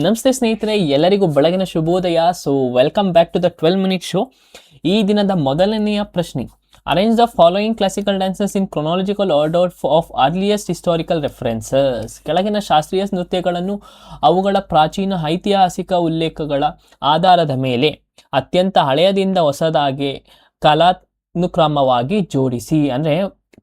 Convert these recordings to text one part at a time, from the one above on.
ನಮಸ್ತೆ ಸ್ನೇಹಿತರೆ, ಎಲ್ಲರಿಗೂ ಬೆಳಗಿನ ಶುಭೋದಯ. So welcome back to the 12 minute show. ಈ ದಿನದ ಮೊದಲನೆಯ ಪ್ರಶ್ನೆ, arrange the following classical dances in chronological order of earliest historical references. ಕೆಳಗಿನ ಶಾಸ್ತ್ರೀಯ ನೃತ್ಯಗಳನ್ನು ಅವುಗಳ ಪ್ರಾಚೀನ ಐತಿಹಾಸಿಕ ಉಲ್ಲೇಖಗಳ ಆಧಾರದ ಮೇಲೆ ಅತ್ಯಂತ ಹಳೆಯದಿಂದ ಹೊಸದಾಗಿ ಕಾಲಾನುಕ್ರಮವಾಗಿ ಜೋಡಿಸಿ. ಅಂದರೆ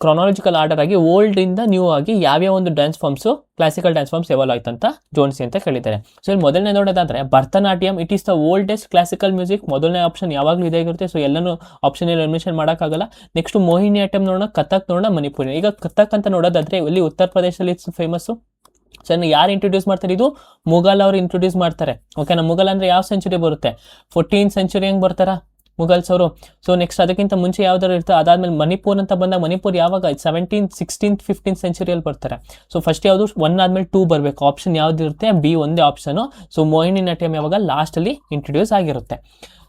ಕ್ರೊನಾಲಜಿಕಲ್ ಆರ್ಡರ್ ಆಗಿ ಓಲ್ಡ್ ಇಂದ ನ್ಯೂ ಆಗಿ ಯಾವ್ಯಾವ ಒಂದು dance forms classical dance forms evolve ಆಯ್ತು ಅಂತ ಜೋಡಿಸಿ ಅಂತ ಕೇಳಿದ್ದಾರೆ. ಸೊ ಇಲ್ಲಿ ಮೊದಲನೇ ನೋಡೋದಾದ್ರೆ Bharatanatyam, it is the oldest classical music. ಮೊದಲನೇ ಆಪ್ಷನ್ ಯಾವಾಗಲೂ ಇದಾಗಿರುತ್ತೆ. ಸೊ ಎಲ್ಲನೂ ಆಪ್ಷನ್ ಎಲಿಮಿನೇಷನ್ ಮಾಡೋಕ್ಕಾಗಲ್ಲ. ನೆಕ್ಸ್ಟ್ ಮೋಹಿನಿಯಾಟ್ಟಂ ನೋಡೋಣ, ಕಥಕ್ ನೋಡೋಣ, ಮಣಿಪುರಿ. ಈಗ ಕಥಕ್ ಅಂತ ನೋಡೋದಾದ್ರೆ ಇಲ್ಲಿ ಉತ್ತರ ಪ್ರದೇಶದಲ್ಲಿ ಫೇಮಸ್ಸು. ಸೊ ಯಾರು ಇಂಟ್ರೊಡ್ಯೂಸ್ ಮಾಡ್ತಾರೆ? ಇದು ಮುಘಲ್ ಅವರು ಇಂಟ್ರೊಡ್ಯೂಸ್ ಮಾಡ್ತಾರೆ. ಓಕೆನಾ? ಮುಘಲ್ ಅಂದ್ರೆ ಯಾವ ಸೆಂಚುರಿ ಬರುತ್ತೆ? 14th century ಹೆಂಗ್ ಬರ್ತಾರ ಮುಘಲ್ಸ್ ಅವರು. ಸೊ ನೆಕ್ಸ್ಟ್ ಅದಕ್ಕಿಂತ ಮುಂಚೆ ಯಾವ್ದಾರು ಇರ್ತಾರೆ. ಅದಾದ್ಮೇಲೆ ಮಣಿಪುರ್ ಅಂತ ಬಂದಾಗ ಮಣಿಪುರ್ ಯಾವಾಗ 17th, 16th, 15th centuryಯಲ್ಲಿ ಬರ್ತಾರೆ. ಸೊ ಫಸ್ಟ್ ಯಾವುದು 1 ಆದ್ಮೇಲೆ 2 ಬರಬೇಕು. ಆಪ್ಷನ್ ಯಾವ್ದು ಇರುತ್ತೆ? ಬಿ ಒಂದೇ ಆಪ್ಷನು. ಸೊ ಮೋಹಿನಿ ನಾಟ್ಯಂ ಯಾವಾಗ ಲಾಸ್ಟಲ್ಲಿ ಇಂಟ್ರೊಡ್ಯೂಸ್ ಆಗಿರುತ್ತೆ.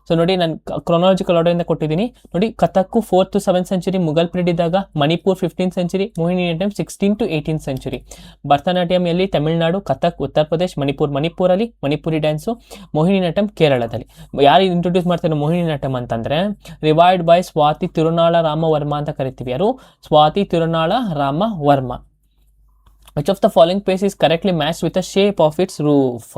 ಸೊ ನೋಡಿ, ನಾನು ಕ್ರೊನಾಲಜಿಕಲ್ ಆರ್ಡರಿಂದ ಕೊಟ್ಟಿದ್ದೀನಿ ನೋಡಿ. ಕಥಕ್ಕು 4th to 7th century Mughal period ಇದ್ದಾಗ, Manipur 15th century, Mohiniyattam 16th to 18th century. Bharatanatyam ಎಲ್ಲಿ? ತಮಿಳುನಾಡು, ಕಥಕ್ ಉತ್ತರ ಪ್ರದೇಶ್, ಮಣಿಪುರಲ್ಲಿ ಮಣಿಪುರಿ ಡ್ಯಾನ್ಸು, ಮೋಹಿನಿಯಾಟ್ಟಂ ಕೇರಳದಲ್ಲಿ. ಯಾರು ಇಂಟ್ರೊಡ್ಯೂಸ್ ಮಾಡ್ತಾರೆ ಮೋಹಿನಿಯಾಟ್ಟಂ ಅಂತಂದ್ರೆ ರಿವೈವ್ಡ್ ಬೈ ಸ್ವಾತಿ ತಿರುನಾಳ ರಾಮವರ್ಮ ಅಂತ ಕರಿತೀವಿ. ಯಾರು? Swathi Thirunal Rama Varma. Which of the following place is correctly match with the shape of its roof.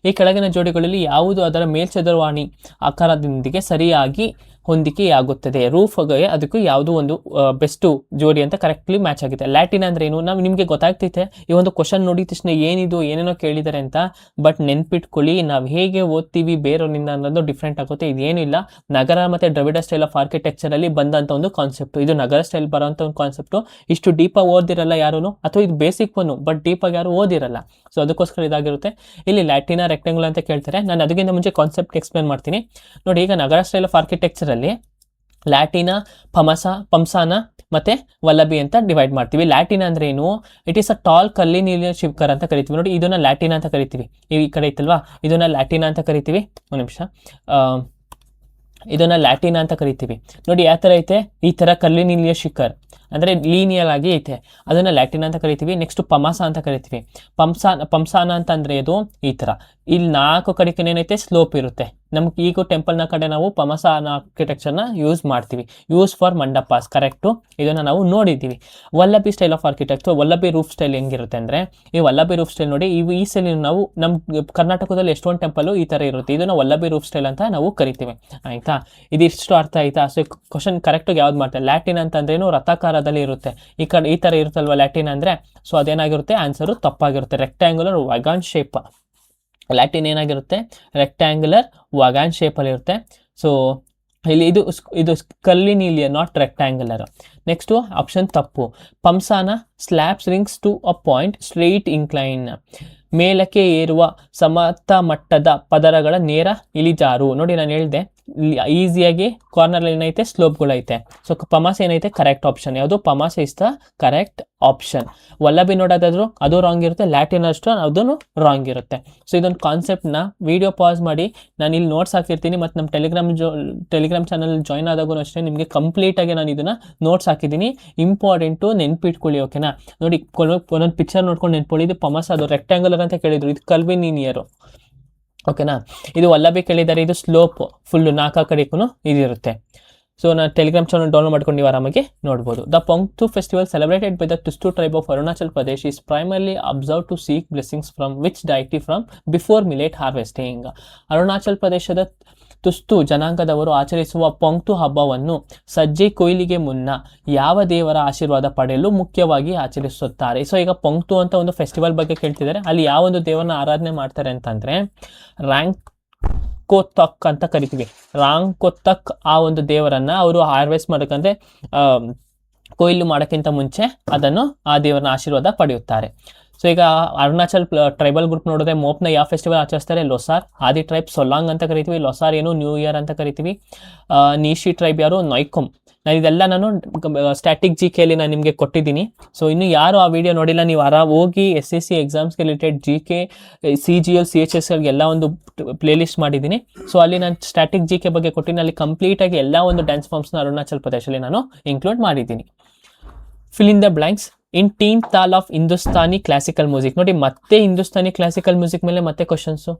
ಈ ಕೆಳಗಿನ ಜೋಡಿಗಳಲ್ಲಿ ಯಾವುದು ಅದರ ಮೇಲ್ಚದರವಾಣಿ ಆಕಾರದೊಂದಿಗೆ ಸರಿಯಾಗಿ ಹೊಂದಿಕೆಯಾಗುತ್ತದೆ? ರೂಫ್ಗೆ ಅದಕ್ಕೂ ಯಾವುದು ಒಂದು ಬೆಸ್ಟ್ ಜೋಡಿ ಅಂತ ಕರೆಕ್ಟ್ಲಿ ಮ್ಯಾಚ್ ಆಗಿದೆ. ಲ್ಯಾಟಿನ್ ಅಂದ್ರೆ ಏನು? ನಾವು ನಿಮಗೆ ಗೊತ್ತಾಗ್ತೈತೆ ಈ ಒಂದು ಕ್ವಶನ್ ನೋಡಿದ ತಕ್ಷಣ ಏನಿದು ಏನೇನೋ ಕೇಳಿದ್ದಾರೆ ಅಂತ. ಬಟ್ ನೆನ್ಪಿಟ್ಕೊಳ್ಳಿ, ನಾವು ಹೇಗೆ ಓದ್ತೀವಿ ಬೇರೆಯವರಿಂದ ಅನ್ನೋದು ಡಿಫ್ರೆಂಟ್ ಆಗುತ್ತೆ. ಇದೇನಿಲ್ಲ, ನಗರ ಮತ್ತೆ ದ್ರವಿಡ ಸ್ಟೈಲ್ ಆಫ್ ಆರ್ಕಿಟೆಕ್ಚರ್ ಅಲ್ಲಿ ಬಂದಂತ ಒಂದು ಕಾನ್ಸೆಪ್ಟ್. ಇದು ನಗರ ಸ್ಟೈಲ್ ಬರೋಂಥ ಒಂದು ಕಾನ್ಸೆಪ್ಟು. ಇಷ್ಟು ಡೀಪಾಗಿ ಓದಿರಲ್ಲ ಯಾರು, ಅಥವಾ ಇದು ಬೇಸಿಕ್ ಒನ್, ಬಟ್ ಡೀಪಾಗಿ ಯಾರು ಓದಿರಲ್ಲ. ಸೊ ಅದಕ್ಕೋಸ್ಕರ ಇದಾಗಿರುತ್ತೆ. ಇಲ್ಲಿ ಲ್ಯಾಟಿನ ರೆಕ್ಟಾಂಗುಲರ್ ಅಂತ ಕೇಳ್ತಾರೆ. ನಾನು ಅದಕ್ಕಿಂತ ಮುಂಚೆ ಕಾನ್ಸೆಪ್ಟ್ ಎಕ್ಸ್ಪ್ಲೇನ್ ಮಾಡ್ತೀನಿ ನೋಡಿ. ಈಗ ನಗರ ಸ್ಟೈಲ್ ಆಫ್ ಆರ್ಕಿಟೆಕ್ಚರ್ ಅಲ್ಲಿ ಲ್ಯಾಟಿನ, ಪಂಸಾನ ಮತ್ತೆ ವಲ್ಲಭಿ ಅಂತ ಡಿವೈಡ್ ಮಾಡ್ತೀವಿ. ಲ್ಯಾಟಿನ ಅಂದ್ರೆ ಏನು? ಇಟ್ ಈಸ್ ಅ ಟಾಲ್ ಕಲ್ಲಿನಿಲಿಯ ಶಿಖರ ಅಂತ ಕರಿತೀವಿ ನೋಡಿ. ಇದನ್ನ ಲ್ಯಾಟಿನ ಅಂತ ಕರಿತೀವಿ. ಈ ಕಡೆ ಇತ್ತಲ್ವಾ, ಇದನ್ನ ಲ್ಯಾಟಿನ ಅಂತ ಕರಿತೀವಿ. ಒಂದು ನಿಮಿಷ, ಇದನ್ನ ಲ್ಯಾಟಿನ ಅಂತ ಕರಿತೀವಿ ನೋಡಿ. ಯಾವ ಥರ ಐತೆ? ಈ ಥರ ಕಲ್ಲಿನಿಲಿಯ ಶಿಖರ್ ಅಂದರೆ ಲೀನಿಯಲ್ ಆಗಿ ಐತೆ, ಅದನ್ನ ಲ್ಯಾಟಿನ ಅಂತ ಕರಿತೀವಿ. ನೆಕ್ಸ್ಟ್ ಪಮಾಸ ಅಂತ ಕರಿತೀವಿ. ಪಂಸಾನ ಅಂತ ಅಂದ್ರೆ ಇದು ಈ ಥರ ಇಲ್ಲಿ 4 ಕಡೆಗೆ ಏನೈತೆ ಸ್ಲೋಪ್ ಇರುತ್ತೆ. ನಮ್ಗೆ ಈಗ ಟೆಂಪಲ್ನ ಕಡೆ ನಾವು ಪಮಸಾನ ಆರ್ಕಿಟೆಕ್ಚರ್ನ ಯೂಸ್ ಮಾಡ್ತೀವಿ. Use for mandapas, correct. ಇದನ್ನ ನಾವು ನೋಡಿದ್ದೀವಿ. Vallabhi style of architecture, Vallabhi roof style ಹೆಂಗಿರುತ್ತೆ ಅಂದರೆ, ಈ ವಲ್ಲಭಿ ರೂಫ್ ಸ್ಟೈಲ್ ನೋಡಿ, ಈ ಸ್ಟೈಲ್ ನಾವು ನಮ್ಮ ಕರ್ನಾಟಕದಲ್ಲಿ ಎಷ್ಟೊಂದು ಟೆಂಪಲು ಈ ಥರ ಇರುತ್ತೆ. ಇದನ್ನ ವಲ್ಲಭಿ ರೂಫ್ ಸ್ಟೈಲ್ ಅಂತ ನಾವು ಕರಿತೀವಿ. ಆಯ್ತಾ? ಇದಿಷ್ಟು ಅರ್ಥ ಆಯ್ತಾ? ಸೊ ಕ್ವಶನ್ ಕರೆಕ್ಟಾಗಿ ಯಾವ್ದು ಮಾಡ್ತಾರೆ? ಲ್ಯಾಟಿನ್ ಅಂತಂದ್ರೇನು? ರಥಾಕಾರದಲ್ಲಿ ಇರುತ್ತೆ. ಈ ಥರ ಇರುತ್ತಲ್ವ ಲ್ಯಾಟಿನ್ ಅಂದರೆ. ಸೊ ಅದೇನಾಗಿರುತ್ತೆ? ಆನ್ಸರು ತಪ್ಪಾಗಿರುತ್ತೆ. Rectangular wagon shape. ಲ್ಯಾಟಿನ್ ಏನಾಗಿರುತ್ತೆ? ರೆಕ್ಟ್ಯಾಂಗುಲರ್ ವಗಾನ್ ಶೇಪಲ್ಲಿ ಇರುತ್ತೆ. ಸೊ ಇಲ್ಲಿ ಇದು ಕಲ್ಲಿನಿಲಿಯ, ನಾಟ್ ರೆಕ್ಟ್ಯಾಂಗುಲರ್. ನೆಕ್ಸ್ಟು ಆಪ್ಷನ್ ತಪ್ಪು. Phamsana slabs rings to a point straight incline. ಮೇಲಕ್ಕೆ ಏರುವ ಸಮತ ಮಟ್ಟದ ಪದರಗಳ ನೇರ ಇಳಿಜಾರು. ನೋಡಿ, ನಾನು ಹೇಳಿದೆ ಈಸಿಯಾಗಿ ಕಾರ್ನರ್ ಏನೈತೆ ಸ್ಲೋಪ್ಗಳೈತೆ. ಸೊ ಪಮಾಸ ಏನೈತೆ? Correct option. ಯಾವುದು? ಪಮಾಸ ಇಸ್ ದ ಕರೆಕ್ಟ್ ಆಪ್ಷನ್. ವಲ್ಲಭಿ ನೋಡೋದಾದ್ರು ಅದು ರಾಂಗ್ ಇರುತ್ತೆ. ಲ್ಯಾಟಿನ್ ಅಷ್ಟು ಅದನ್ನು ರಾಂಗ್ ಇರುತ್ತೆ. ಸೊ ಇದೊಂದು ಕಾನ್ಸೆಪ್ಟ್ನ ವಿಡಿಯೋ ಪಾಸ್ ಮಾಡಿ ನಾನು ಇಲ್ಲಿ ನೋಟ್ಸ್ ಹಾಕಿರ್ತೀನಿ. ಮತ್ತು ನಮ್ಮ ಟೆಲಿಗ್ರಾಮ್ ಚಾನಲ್ ಜಾಯ್ನ್ ಆದಾಗೂ ಅಷ್ಟೇ ನಿಮಗೆ ಕಂಪ್ಲೀಟಾಗಿ ನಾನು ಇದನ್ನು ನೋಟ್ಸ್ ಹಾಕಿದ್ದೀನಿ. ಇಂಪಾರ್ಟೆಂಟು, ನೆನ್ಪಿಟ್ಕೊಳ್ಳಿ. ಓಕೆನಾ? ನೋಡಿ, ಒಂದೊಂದು ಪಿಕ್ಚರ್ ನೋಡ್ಕೊಂಡು ನೆನ್ಕೊಳ್ಳಿ. ಇದು ಪಮಾಸ, ಅದು ರೆಕ್ಟ್ಯಾಂಗುಲರ್ ಅಂತ ಕೇಳಿದ್ರು. ಇದು ಕಲ್ವಿನಿಯರು. ಓಕೆನಾ? ಇದು ವಲ್ಲಭಿ ಕೇಳಿದ್ದಾರೆ. ಇದು ಸ್ಲೋಪ್ ಫುಲ್ಲು 4 ಕಡೆಗೂ ಇದಿರುತ್ತೆ. ಸೊ ನಾನು ಟೆಲಿಗ್ರಾಮ್ ಚಾನಲ್ ಡೌನ್ಲೋಡ್ ಮಾಡ್ಕೊಂಡು ನೀವು ಆರಾಮಾಗಿ ನೋಡ್ಬೋದು. The Pongtu festival celebrated by the Tutsa tribe of Arunachal Pradesh is primarily observe to seek blessings from which deity from before millet harvesting. Arunachal ಪ್ರದೇಶದ ತುಸ್ತು ಜನಾಂಗದವರು ಆಚರಿಸುವ ಪೊಂಗ್ತು ಹಬ್ಬವನ್ನು ಸಜ್ಜೆ ಕೊಯ್ಲಿಗೆ ಮುನ್ನ ಯಾವ ದೇವರ ಆಶೀರ್ವಾದ ಪಡೆಯಲು ಮುಖ್ಯವಾಗಿ ಆಚರಿಸುತ್ತಾರೆ? ಸೊ ಈಗ ಪೊಂಗ್ತು ಅಂತ ಒಂದು ಫೆಸ್ಟಿವಲ್ ಬಗ್ಗೆ ಕೇಳ್ತಿದ್ದಾರೆ. ಅಲ್ಲಿ ಯಾವ ಒಂದು ದೇವರನ್ನ ಆರಾಧನೆ ಮಾಡ್ತಾರೆ ಅಂತಂದ್ರೆ ರಾಂಕೋತಕ್ ಅಂತ ಕರಿತೀವಿ. ರಾಂಕೋತಕ್ ಆ ಒಂದು ದೇವರನ್ನ ಅವರು ಹಾರ್ವೆಸ್ಟ್ ಮಾಡೋಕ್ಕಂದ್ರೆ ಕೊಯ್ಲು ಮಾಡೋಕ್ಕಿಂತ ಮುಂಚೆ ಅದನ್ನು ಆ ದೇವರನ್ನ ಆಶೀರ್ವಾದ ಪಡೆಯುತ್ತಾರೆ. ಸೊ ಈಗ ಅರುಣಾಚಲ್ ಟ್ರೈಬಲ್ ಗ್ರೂಪ್ ನೋಡಿದ್ರೆ ಮೋಪ್ನ ಯಾವ ಫೆಸ್ಟಿವಲ್ ಆಚರಿಸ್ತಾರೆ? ಲೊಸಾರ್. ಆದಿ ಟ್ರೈಬ್ ಸೊಲಾಂಗ್ ಅಂತ ಕರಿತೀವಿ. ಲೊಸಾರ್ ಏನು? ನ್ಯೂ ಇಯರ್ ಅಂತ ಕರಿತೀವಿ. ನೀಶಿ ಟ್ರೈಬ್ ಯಾರು? ನೊಯ್ಕೊಮ್. ಇದೆಲ್ಲ ನಾನು ಸ್ಟ್ಯಾಟಿಕ್ GK ನಾನು ನಿಮಗೆ ಕೊಟ್ಟಿದ್ದೀನಿ. ಸೊ ಇನ್ನು ಯಾರು ಆ ವಿಡಿಯೋ ನೋಡಿಲ್ಲ, ನೀವು ಹೋಗಿ SSC ಎಕ್ಸಾಮ್ಸ್ಗೆ ರಿಲೇಟೆಡ್ GK, CGL, CHSLಗೆಲ್ಲ ಒಂದು ಪ್ಲೇ ಲಿಸ್ಟ್ ಮಾಡಿದ್ದೀನಿ. ಸೊ ಅಲ್ಲಿ ನಾನು ಸ್ಟ್ಯಾಟಿಕ್ GK ಬಗ್ಗೆ ಕೊಟ್ಟಿದ್ದೀನಿ. ಅಲ್ಲಿ ಕಂಪ್ಲೀಟಾಗಿ ಎಲ್ಲ ಒಂದು ಡ್ಯಾನ್ಸ್ ಫಾರ್ಮ್ಸ್ನ ಅರುಣಾಚಲ್ ಪ್ರದೇಶಲ್ಲಿ ನಾನು ಇನ್ಕ್ಲೂಡ್ ಮಾಡಿದ್ದೀನಿ. Fill in the blanks. In teen taal of Hindustani classical music. ನೋಡಿ ಮತ್ತೆ ಹಿಂದೂಸ್ತಾನಿ ಕ್ಲಾಸಿಕಲ್ ಮ್ಯೂಸಿಕ್ ಮೇಲೆ ಮತ್ತೆ ಕ್ವಶನ್ಸು.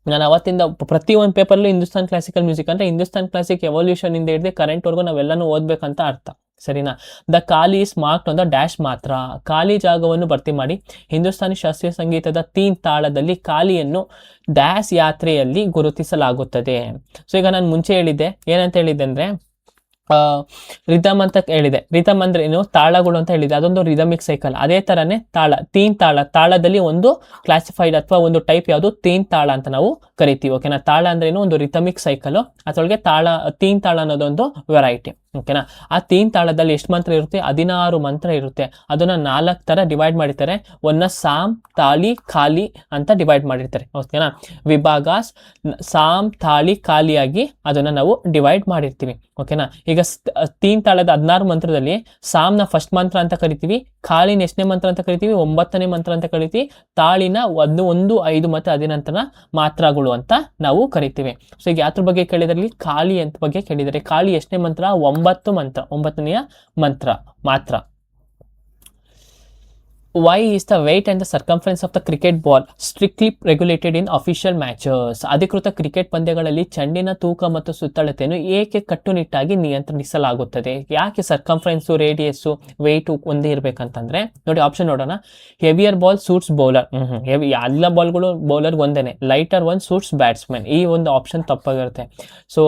ನಾನು ಅವತ್ತಿಂದ ಪ್ರತಿ ಒಂದು ಪೇಪರ್ಲು ಹಿಂದೂಸ್ತಾನ್ ಕ್ಲಾಸಿಕಲ್ ಮ್ಯೂಸಿಕ್ ಅಂದರೆ ಹಿಂದೂಸ್ತಾನ್ ಕ್ಲಾಸಿಕ್ ಎವಲ್ಯೂಷನ್ ಇಂದ ಹಿಡಿದು ಕರೆಂಟ್ವರೆಗೂ ನಾವೆಲ್ಲನೂ ಓದಬೇಕಂತ ಅರ್ಥ, ಸರಿನಾ. ದ ಖಾಲಿ is marked on the dash ಮಾತ್ರ. ಖಾಲಿ ಜಾಗವನ್ನು ಭರ್ತಿ ಮಾಡಿ. ಹಿಂದೂಸ್ತಾನಿ ಶಾಸ್ತ್ರೀಯ ಸಂಗೀತದ ತೀನ್ ತಾಳದಲ್ಲಿ ಖಾಲಿಯನ್ನು ಡ್ಯಾಶ್ ಯಾತ್ರೆಯಲ್ಲಿ ಗುರುತಿಸಲಾಗುತ್ತದೆ. ಸೊ ಈಗ ನಾನು ಮುಂಚೆ ಹೇಳಿದ್ದೆ, ಏನಂತ ಹೇಳಿದ್ದೆ ಅಂದರೆ ರಿದಮ್ ಅಂತ ಹೇಳಿದೆ. ರಿದಮ್ ಅಂದ್ರೆ ಏನು, ತಾಳಗಳು ಅಂತ ಹೇಳಿದೆ, ಅದೊಂದು ರಿದಮಿಕ್ ಸೈಕಲ್. ಅದೇ ತರನೇ ತಾಳ, ತೀನ್ ತಾಳ, ತಾಳದಲ್ಲಿ ಒಂದು ಕ್ಲಾಸಿಫೈಡ್ ಅಥವಾ ಒಂದು ಟೈಪ್ ಯಾವುದು, ತೀನ್ ತಾಳ ಅಂತ ನಾವು ಕರಿತೀವಿ. ಓಕೆನಾ. ತಾಳ ಅಂದ್ರೆ ಏನು, ಒಂದು ರಿದಮಿಕ್ ಸೈಕಲ್, ಅದರೊಳಗೆ ತಾಳ, ತೀನ್ ತಾಳ ಅನ್ನೋದೊಂದು ವೆರೈಟಿ. ಓಕೆನಾ. ಆ ತೀನ್ ತಾಳದಲ್ಲಿ ಎಷ್ಟು ಮಂತ್ರ ಇರುತ್ತೆ, 16 ಮಂತ್ರ ಇರುತ್ತೆ. ಅದನ್ನ 4 ತರ ಡಿವೈಡ್ ಮಾಡಿರ್ತಾರೆ. ಒಂದನ್ನ ಸಾಮ್, ತಾಳಿ, ಖಾಲಿ ಅಂತ ಡಿವೈಡ್ ಮಾಡಿರ್ತಾರೆ. ಓಕೆನಾ. ವಿಭಾಗ ಸಾಮ್, ತಾಳಿ, ಖಾಲಿಯಾಗಿ ಅದನ್ನ ನಾವು ಡಿವೈಡ್ ಮಾಡಿರ್ತೀವಿ. ಓಕೆನಾ. ಈಗ ತೀನ್ ತಾಳದ 16 ಮಂತ್ರದಲ್ಲಿ ಸಾಮ್ನ ಫಸ್ಟ್ ಮಂತ್ರ ಅಂತ ಕರಿತೀವಿ, ಖಾಲಿನ ಎಷ್ಟನೇ ಮಂತ್ರ ಅಂತ ಕರಿತೀವಿ, 9ನೇ ಮಂತ್ರ ಅಂತ ಕರಿತೀವಿ, ತಾಳಿನ 1, 5 ಮತ್ತು 10 ಮಾತ್ರಗಳು ಅಂತ ನಾವು ಕರಿತೀವಿ. ಸೊ ಈಗ ಯಾತ್ರ ಬಗ್ಗೆ ಕೇಳಿದ್ರಲ್ಲಿ ಖಾಲಿ ಅಂತ ಬಗ್ಗೆ ಕೇಳಿದರೆ, ಖಾಲಿ ಎಷ್ಟನೇ ಮಂತ್ರ, 9 ಮಂತ್ರ, 9ನೆಯ ಮಂತ್ರ ಮಾತ್ರ. Why is the weight and the circumference of the cricket ball strictly regulated in official matches? ಅಧಿಕೃತ ಕ್ರಿಕೆಟ್ ಪಂದ್ಯಗಳಲ್ಲಿ ಚೆಂಡಿನ ತೂಕ ಮತ್ತು ಸುತ್ತಳತೆಯನ್ನು ಏಕೆ ಕಟ್ಟುನಿಟ್ಟಾಗಿ ನಿಯಂತ್ರಿಸಲಾಗುತ್ತದೆ? ಯಾಕೆ ಸರ್ಕಂಫರೆನ್ಸು, ರೇಡಿಯಸ್ಸು, ವೆಯ್ಟು ಒಂದೇ ಇರಬೇಕಂತಂದ್ರೆ, ನೋಡಿ ಆಪ್ಷನ್ ನೋಡೋಣ. ಹೆವಿಯರ್ ಬಾಲ್ ಸೂಟ್ಸ್ ಬೌಲರ್, ಎಲ್ಲ ಬಾಲ್ಗಳು ಬೌಲರ್ಗೆ ಒಂದೇನೆ. ಲೈಟರ್ ಒನ್ ಸೂಟ್ಸ್ ಬ್ಯಾಟ್ಸ್ಮನ್, ಈ ಒಂದು ಆಪ್ಷನ್ ತಪ್ಪಾಗಿರುತ್ತೆ. ಸೊ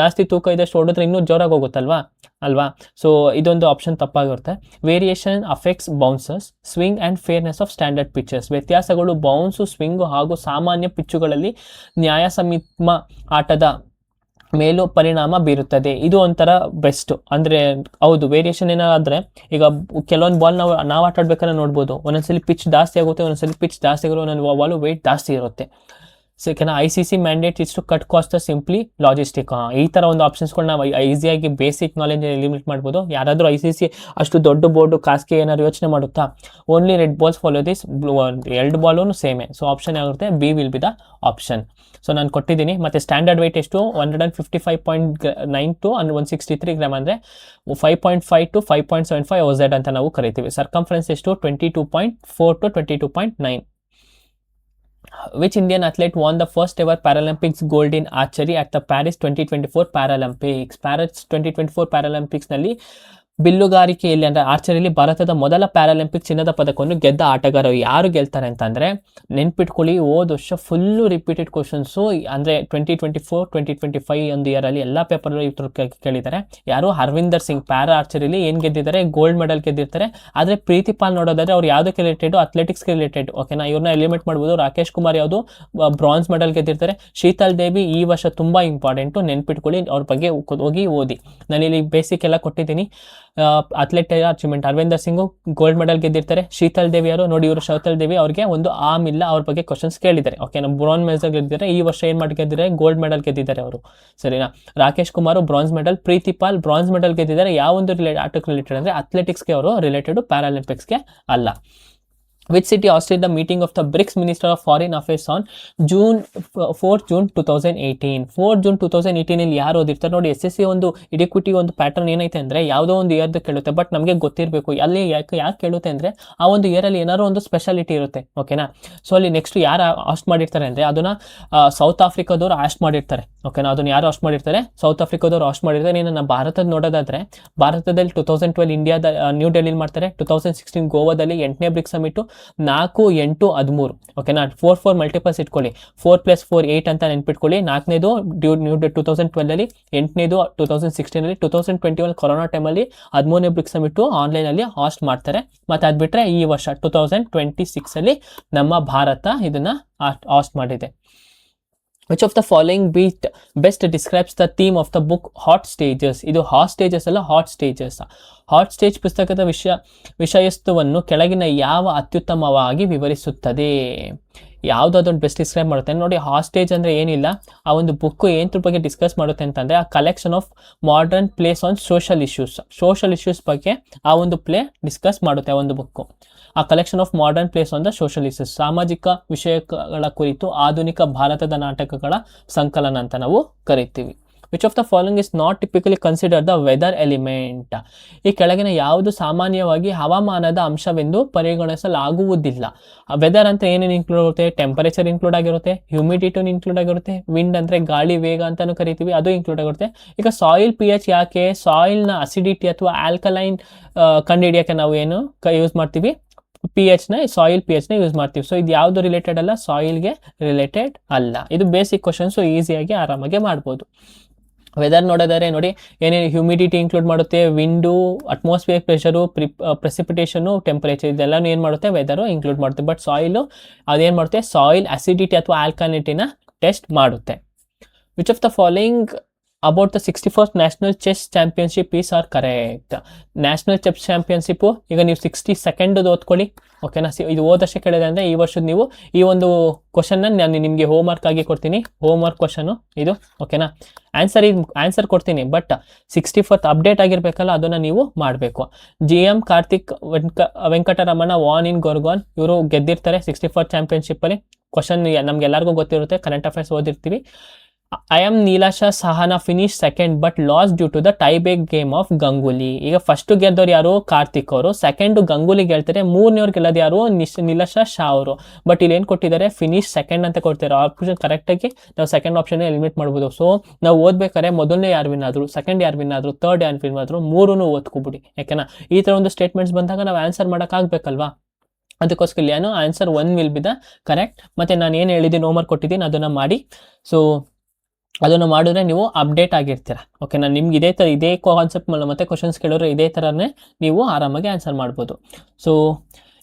ಜಾಸ್ತಿ ತೂಕ ಇದಷ್ಟು ಹೊಡೆದ್ರೆ ಇನ್ನೂ ಜೋರಾಗಿ ಹೋಗುತ್ತಲ್ವಾ ಅಲ್ವಾ. ಸೊ ಇದೊಂದು ಆಪ್ಷನ್ ತಪ್ಪಾಗಿರುತ್ತೆ. Variation affects bounces, swing and fairness of standard pitches. ವ್ಯತ್ಯಾಸಗಳು ಬೌನ್ಸು, ಸ್ವಿಂಗು ಹಾಗೂ ಸಾಮಾನ್ಯ ಪಿಚ್ಚುಗಳಲ್ಲಿ ನ್ಯಾಯಸಮ್ಮತ ಆಟದ ಮೇಲೂ ಪರಿಣಾಮ ಬೀರುತ್ತದೆ. ಇದು ಒಂಥರ ಬೆಸ್ಟ್. ಅಂದರೆ ಹೌದು, ವೇರಿಯೇಷನ್ ಏನಾದರೆ, ಈಗ ಕೆಲವೊಂದು ಬಾಲ್ ನಾವು ಆಟ ಆಡ್ಬೇಕಾದ್ರೆ ನೋಡ್ಬೋದು, ಒಂದೊಂದ್ಸಲಿ ಪಿಚ್ ಜಾಸ್ತಿ ಆಗುತ್ತೆ, ಒಂದೊಂದ್ಸಲಿ ಪಿಚ್ ಜಾಸ್ತಿ ಆಗುತ್ತೆ, ಒಂದೊಂದು ಬಾಲು ವೆಯ್ಟ್ ಜಾಸ್ತಿ ಇರುತ್ತೆ. ಸೊ ಕೆನ ICC mandate is to cut cost simply logistic. ಈ ಥರ ಒಂದು ಆಪ್ಷನ್ಸ್ಗಳು ನಾವು ಈಸಿಯಾಗಿ ಬೇಸಿಕ್ ನಾಲೆಜ್ ಎಲಿಮಿನೇಟ್ ಮಾಡ್ಬೋದು. ಯಾರಾದರೂ ICC ಅಷ್ಟು ದೊಡ್ಡ ಬೋರ್ಡು ಕಾಸ್ಗೆ ಏನಾದ್ರು ಯೋಚನೆ ಮಾಡುತ್ತಾ? Only red balls follow this, 2 ball same. So option ಯಾಗುತ್ತೆ, B will be the option. So ನಾನು ಕೊಟ್ಟಿದ್ದೀನಿ. ಮತ್ತು ಸ್ಟ್ಯಾಂಡರ್ಡ್ ವೆಯ್ಟ್ ಎಷ್ಟು, 155.9 to 163 ಗ್ರಾಮ್, ಅಂದರೆ 5.5 to 5.75 OZ ಅಂತ ನಾವು ಕರಿತೀವಿ. ಸರ್ಕಂಫರೆನ್ಸ್ ಎಷ್ಟು, 22.4 to 22.9. Which Indian athlete won the first ever Paralympics gold in archery at the Paris 2024 Paralympics? Paris 2024 Paralympics ನಲ್ಲಿ ಬಿಲ್ಲುಗಾರಿಕೆಯಲ್ಲಿ ಅಂದರೆ ಆರ್ಚರಿಯಲ್ಲಿ ಭಾರತದ ಮೊದಲ ಪ್ಯಾರಾಲಿಂಪಿಕ್ ಚಿನ್ನದ ಪದಕವನ್ನು ಗೆದ್ದ ಆಟಗಾರರು ಯಾರು ಗೆಲ್ತಾರೆ ಅಂತಂದರೆ, ನೆನ್ಪಿಟ್ಕೊಳ್ಳಿ, ಹೋದ ವರ್ಷ ಫುಲ್ಲು ರಿಪೀಟೆಡ್ ಕ್ವಶನ್ಸು. ಅಂದರೆ 2024, 2025 ಒಂದು ಇಯರಲ್ಲಿ ಎಲ್ಲ ಪೇಪರ್ಗಳು ಇವ್ರು ಕೇಳಿದ್ದಾರೆ. ಯಾರು, ಹರ್ವಿಂದರ್ ಸಿಂಗ್. ಪ್ಯಾರಾ ಆರ್ಚರಿಯಲ್ಲಿ ಏನು ಗೆದ್ದಿದ್ದಾರೆ, ಗೋಲ್ಡ್ ಮೆಡಲ್ ಗೆದ್ದಿರ್ತಾರೆ. ಆದರೆ ಪ್ರೀತಿ ಪಾಲ್ ನೋಡೋದಾದ್ರೆ ಅವ್ರು ಯಾವುದಕ್ಕೆ ರಿಲೇಟೆಡ್, ಅಥ್ಲೆಟಿಕ್ಸ್ಗೆ ರಿಲೇಟೆಡ್. ಓಕೆನಾ. ಇವ್ರನ್ನ ಎಲಿಮಿನೇಟ್ ಮಾಡ್ಬೋದು. ರಾಕೇಶ್ ಕುಮಾರ್ ಯಾವುದು, ಬ್ರಾನ್ಸ್ ಮೆಡಲ್ ಗೆದ್ದಿರ್ತಾರೆ. ಶೀತಲ್ ದೇವಿ ಈ ವರ್ಷ ತುಂಬ ಇಂಪಾರ್ಟೆಂಟು, ನೆನ್ಪಿಟ್ಕೊಳ್ಳಿ, ಅವ್ರ ಬಗ್ಗೆ ಹೋಗಿ ಓದಿ. ನಾನಿಲ್ಲಿ ಬೇಸಿಕ್ ಎಲ್ಲ ಕೊಟ್ಟಿದ್ದೀನಿ. Athlete achievement, Harvinder Singh gold medal ಗೆದ್ದಿರ್ತಾರೆ. ಶೀತಲ್ ದೇವಿ ಅವರು ನೋಡಿ, ಇವರು ಶೀತಲ್ ದೇವಿ ಅವ್ರಿಗೆ ಒಂದು ಆರ್ಮ್ ಇಲ್ಲ, ಅವ್ರ ಬಗ್ಗೆ ಕ್ವಶನ್ಸ್ ಕೇಳಿದ್ದಾರೆ. ಓಕೆ, ನಾವು ಬ್ರಾನ್ಸ್ ಮೆಡಲ್ ಗೆದ್ದಿದ್ದಾರೆ. ಈ ವರ್ಷ ಏನು ಮಾಡಿ ಗೆದ್ದಿದ್ದಾರೆ, ಗೋಲ್ಡ್ ಮೆಡಲ್ ಗೆದ್ದಿದ್ದಾರೆ ಅವರು, ಸರಿನಾ. ರಾಕೇಶ್ ಕುಮಾರ್ ಬ್ರಾನ್ಸ್ ಮೆಡಲ್, ಪ್ರೀತಿ ಪಾಲ್ ಬ್ರಾನ್ಸ್ ಮೆಡಲ್ ಗೆದ್ದಿದ್ದಾರೆ. ಯಾವ ಒಂದು ಆಟಕ್ಕೆ ರಿಲೇಟೆಡ್ ಅಂದರೆ ಅಥ್ಲೆಟಿಕ್ಸ್ಗೆ ಅವರು ರಿಲೇಟೆಡ್, ಪ್ಯಾರಾಲಿಂಪಿಕ್ಸ್ಗೆ ಅಲ್ಲ. Which city hosted the meeting of the BRICS Minister of Foreign Affairs on 4 June 2018? 4 June 2018 ಇಲ್ಲಿ ಯಾರು ಓದಿರ್ತಾರೆ ನೋಡಿ. SSC ಒಂದು ಇಡಿಕ್ವಿಟಿ ಒಂದು ಪ್ಯಾಟರ್ನ್ ಏನೈತೆ ಅಂದರೆ, ಯಾವುದೋ ಒಂದು ಇಯರ್ದು ಕೇಳುತ್ತೆ, ಬಟ್ ನಮಗೆ ಗೊತ್ತಿರಬೇಕು ಅಲ್ಲಿ ಯಾಕೆ ಕೇಳುತ್ತೆ ಅಂದರೆ, ಆ ಒಂದು ಇಯರಲ್ಲಿ ಏನಾದ್ರು ಒಂದು ಸ್ಪೆಷಾಲಿಟಿ ಇರುತ್ತೆ. ಓಕೆನಾ. ಸೊ ಅಲ್ಲಿ ನೆಕ್ಸ್ಟ್ ಯಾರು ಹಾಸ್ಟ್ ಮಾಡಿರ್ತಾರೆ ಅಂದರೆ, ಅದನ್ನು ಸೌತ್ ಆಫ್ರಿಕಾದವ್ರು ಹಾಸ್ಟ್ ಮಾಡಿರ್ತಾರೆ. ಓಕೆನಾ. ಅದನ್ನು ಯಾರು ಹಾಸ್ಟ್ ಮಾಡಿರ್ತಾರೆ, ಸೌತ್ ಆಫ್ರಿಕಾದವ್ರು ಹಾಸ್ಟ್ ಮಾಡಿರ್ತಾರೆ. ಇನ್ನು ನಮ್ಮ ಭಾರತದ ನೋಡೋದಾದರೆ, ಭಾರತದಲ್ಲಿ 2012 ಇಂಡಿಯಾದ ನ್ಯೂ ಡೆಲ್ಲಿಲಿ ಮಾಡ್ತಾರೆ. 2016 ಗೋವಾದಲ್ಲಿ 8ನೇ ಬ್ರಿಕ್ಸ್ ಸಮಿಟು, 4, 8, 13. ಓಕೆನಾ. 4 ಮಲ್ಟಿಪಲ್ಸ್ ಇಟ್ಕೊಳ್ಳಿ. 4 + 4 8 ಅಂತ ನೆನ್ಪಿಟ್ಕೊಳ್ಳಿ. 4ನೇದು 2012ಅಲ್ಲಿ, 8ನೇದು 2016ಅಲ್ಲಿ, 2021 ಕೊರೋನಾ ಟೈಮಲ್ಲಿ 13ನೇ ಬ್ರಿಕ್ಸ್ ಸಮಿಟು ಆನ್ಲೈನಲ್ಲಿ ಹಾಸ್ಟ್ ಮಾಡ್ತಾರೆ. ಮತ್ತು ಅದು ಬಿಟ್ಟರೆ ಈ ವರ್ಷ 2026ಅಲ್ಲಿ ನಮ್ಮ ಭಾರತ ಇದನ್ನು ಹಾಸ್ಟ್ ಮಾಡಿದೆ. Which of the following best describes the theme of the book Hot Stages? ಇದು ಹಾಟ್ ಸ್ಟೇಜಸ್ ಅಲ್ಲ, ಹಾಟ್ ಸ್ಟೇಜಸ್. ಹಾಟ್ ಸ್ಟೇಜ್ ಪುಸ್ತಕದ ವಿಷಯಸ್ತುವನ್ನು ಕೆಳಗಿನ ಯಾವ ಅತ್ಯುತ್ತಮವಾಗಿ ವಿವರಿಸುತ್ತದೆ? ಯಾವುದಾದೊಂದು ಬೆಸ್ಟ್ ಡಿಸ್ಕ್ರೈಬ್ ಮಾಡುತ್ತೆ ನೋಡಿ. ಹಾಸ್ಟೇಜ್ ಅಂದರೆ ಏನಿಲ್ಲ, ಆ ಒಂದು ಬುಕ್ಕು ಏನರ ಬಗ್ಗೆ ಡಿಸ್ಕಸ್ ಮಾಡುತ್ತೆ ಅಂತಂದರೆ, ಆ collection of modern place on social issues ಬಗ್ಗೆ ಆ ಒಂದು ಪ್ಲೇ ಡಿಸ್ಕಸ್ ಮಾಡುತ್ತೆ ಆ ಒಂದು ಬುಕ್ಕು. ಆ collection of modern place on the social issues, ಸಾಮಾಜಿಕ ವಿಷಯಗಳ ಕುರಿತು ಆಧುನಿಕ ಭಾರತದ ನಾಟಕಗಳ ಸಂಕಲನ ಅಂತ ನಾವು ಕರಿತೀವಿ. Which of the following is not typically consider the weather element. ಈ ಕೆಳಗಿನ ಯಾವುದು ಸಾಮಾನ್ಯವಾಗಿ ಹವಾಮಾನದ ಅಂಶವೆಂದು ಪರಿಗಣಿಸಲಾಗುವುದಿಲ್ಲ. ವೆದರ್ ಅಂತ ಏನೇನು ಇನ್ಕ್ಲೂಡ್ ಆಗುತ್ತೆ, ಟೆಂಪರೇಚರ್ ಇನ್ಕ್ಲೂಡ್ ಆಗಿರುತ್ತೆ, ಹ್ಯೂಮಿಡಿಟಿ ಇನ್ಕ್ಲೂಡ್ ಆಗಿರುತ್ತೆ, ವಿಂಡ್ ಅಂದರೆ ಗಾಳಿ ವೇಗ ಅಂತಾನು ಕರಿತೀವಿ, ಅದು ಇನ್ಕ್ಲೂಡ್ ಆಗಿರುತ್ತೆ. ಈಗ ಸಾಯಿಲ್ pH ಯಾಕೆ, ಸಾಯಿಲ್ನ ಅಸಿಡಿಟಿ ಅಥವಾ ಆಲ್ಕಲೈನ್ ಕಂಡುಹಿಡಿಯೋಕ್ಕೆ ನಾವು ಏನು ಯೂಸ್ ಮಾಡ್ತೀವಿ, ಸಾಯಿಲ್ pH ನ ಯೂಸ್ ಮಾಡ್ತೀವಿ. ಸೊ ಇದು ಯಾವುದು ರಿಲೇಟೆಡ್ ಅಲ್ಲ, ಸಾಯಿಲ್ಗೆ ರಿಲೇಟೆಡ್ ಅಲ್ಲ. ಇದು ಬೇಸಿಕ್ ಕ್ವಶನ್ಸು, ಈಸಿಯಾಗಿ ಆರಾಮಾಗಿ ಮಾಡ್ಬೋದು. ವೆದರ್ ನೋಡೋದಾದ್ರೆ ನೋಡಿ, ಏನೇನು ಹ್ಯೂಮಿಡಿಟಿ ಇನ್ಕ್ಲೂಡ್ ಮಾಡುತ್ತೆ, ವಿಂಡು, ಅಟ್ಮಾಸ್ಫಿಯರ್ ಪ್ರೆಷರು, ಪ್ರೆಸಿಪಿಟೇಷನು, ಟೆಂಪರೇಚರ್, ಇದೆಲ್ಲನೂ ಏನು ಮಾಡುತ್ತೆ, ವೆದರು ಇನ್ಕ್ಲೂಡ್ ಮಾಡುತ್ತೆ. ಬಟ್ ಸಾಯಿಲು ಅದೇನು ಮಾಡುತ್ತೆ, ಸಾಯಿಲ್ ಅಸಿಡಿಟಿ ಅಥವಾ ಆಲ್ಕಲಿನಿಟಿನ ಟೆಸ್ಟ್ ಮಾಡುತ್ತೆ. Which of the following about the 61st national chess championship is are correct. National chess ಚಾಂಪಿಯನ್ಶಿಪ್ಪು ಈಗ ನೀವು 62nd ಓದ್ಕೊಳ್ಳಿ, ಓಕೆನಾ. ಇದು ಹೋದ ವರ್ಷ ಕೇಳಿದೆ ಅಂದರೆ ಈ ವರ್ಷದ ನೀವು ಈ ಒಂದು ಕ್ವಶನ್ನ ನಾನು ನಿಮಗೆ ಹೋಮ್ ವರ್ಕ್ ಆಗಿ ಕೊಡ್ತೀನಿ, ಹೋಮ್ ವರ್ಕ್ ಕ್ವಶನು ಇದು, ಓಕೆನಾ. ಆನ್ಸರ್ ಕೊಡ್ತೀನಿ, ಬಟ್ 64th ಅಪ್ಡೇಟ್ ಆಗಿರಬೇಕಲ್ಲ, ಅದನ್ನು ನೀವು ಮಾಡಬೇಕು. GM Karthik Venkataraman won in Gurgaon, ಇವರು ಗೆದ್ದಿರ್ತಾರೆ 64th ಚಾಂಪಿಯನ್ಶಿಪ್ಪಲ್ಲಿ. ಕ್ವಶನ್ ನಮ್ಗೆಲ್ಲರಿಗೂ ಗೊತ್ತಿರುತ್ತೆ, ಕರೆಂಟ್ ಅಫೇರ್ಸ್ ಓದಿರ್ತೀವಿ. I am Neelasha Sahana finish second but lost due to the tiebreak game of Ganguly. ಈಗ ಫಸ್ಟ್ ಗೆದ್ದವ್ರು ಯಾರು, ಕಾರ್ತಿಕ್ ಅವರು, ಸೆಕೆಂಡ್ ಗಂಗೂಲಿ ಗೆಲ್ತಾರೆ, ಮೂರನೇವ್ರು ಗೆಲ್ಲೋದು ಯಾರು, ನೀಲಾಶಾ ಶಾ ಅವರು. ಬಟ್ ಇಲ್ಲಿ ಏನು ಕೊಟ್ಟಿದ್ದಾರೆ, ಫಿನಿಶ್ ಸೆಕೆಂಡ್ ಅಂತ ಕೊಡ್ತಾರೆ. ಆಪ್ಷನ್ ಕರೆಕ್ಟಾಗಿ ನಾವು ಸೆಕೆಂಡ್ ಆಪ್ಷನ್ ಎಲಿಮಿನೇಟ್ ಮಾಡ್ಬೋದು. ಸೊ ನಾವು ಓದ್ಬೇಕಾದ್ರೆ ಮೊದಲನೇ ಯಾರು ವಿನ್ ಆದ್ರು, ಸೆಕೆಂಡ್ ಯಾರು ವಿನ್ ಆದ್ರು, ಥರ್ಡ್ ಯಾರು ವಿನ್ ಆದ್ರು, ಮೂರೂ ಓದ್ಕೊಬಿಡಿ, ಯಾಕೆನಾ. ಈ ಥರ ಒಂದು ಸ್ಟೇಟ್ಮೆಂಟ್ಸ್ ಬಂದಾಗ ನಾವು ಆನ್ಸರ್ ಮಾಡೋಕ್ಕಾಗಬೇಕಲ್ವಾ, ಅದಕ್ಕೋಸ್ಕರ ಏನು answer 1 will be the correct. ಮತ್ತು ನಾನು ಏನು ಹೇಳಿದ್ದೀನಿ, ಹೋಮ್ವರ್ಕ್ ಕೊಟ್ಟಿದ್ದೀನಿ, ಅದನ್ನು ಮಾಡಿ. ಸೊ ಅದನ್ನು ಮಾಡಿದ್ರೆ ನೀವು ಅಪ್ಡೇಟ್ ಆಗಿರ್ತೀರ, ಓಕೆ. ನಾನು ನಿಮ್ಗೆ ಇದೇ ಕಾನ್ಸೆಪ್ಟ್ ಮತ್ತೆ ಕ್ವಶನ್ಸ್ ಕೇಳಿದ್ರೆ ಇದೇ ಥರನೇ ನೀವು ಆರಾಮಾಗಿ ಆನ್ಸರ್ ಮಾಡ್ಬೋದು. ಸೊ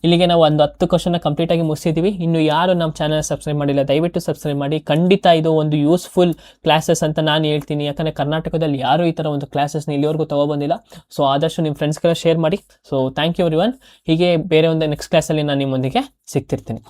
ಇಲ್ಲಿಗೆ ನಾವು ಒಂದು 10 ಕ್ವಶನ್ನ ಕಂಪ್ಲೀಟಾಗಿ ಮುಗಿಸಿದ್ದೀವಿ. ಇನ್ನು ಯಾರು ನಮ್ಮ ಚಾನಲ್ ಸಬ್ಸ್ಕ್ರೈಬ್ ಮಾಡಿಲ್ಲ, ದಯವಿಟ್ಟು ಸಬ್ಸ್ಕ್ರೈಬ್ ಮಾಡಿ. ಖಂಡಿತ ಇದು ಒಂದು ಯೂಸ್ಫುಲ್ ಕ್ಲಾಸಸ್ ಅಂತ ನಾನು ಹೇಳ್ತೀನಿ, ಯಾಕಂದರೆ ಕರ್ನಾಟಕದಲ್ಲಿ ಯಾರೂ ಈ ಥರ ಒಂದು ಕ್ಲಾಸಸ್ನ ಇಲ್ಲಿವರೆಗೂ ತೊಗೊಬಂದಿಲ್ಲ. ಸೊ ಆದಷ್ಟು ನಿಮ್ಮ ಫ್ರೆಂಡ್ಸ್ಗೆಲ್ಲ ಶೇರ್ ಮಾಡಿ. So thank you everyone. ಹೀಗೆ ಬೇರೆ ಒಂದು ನೆಕ್ಸ್ಟ್ ಕ್ಲಾಸಲ್ಲಿ ನಾನು ನಿಮ್ಮೊಂದಿಗೆ ಸಿಗ್ತಿರ್ತೀನಿ.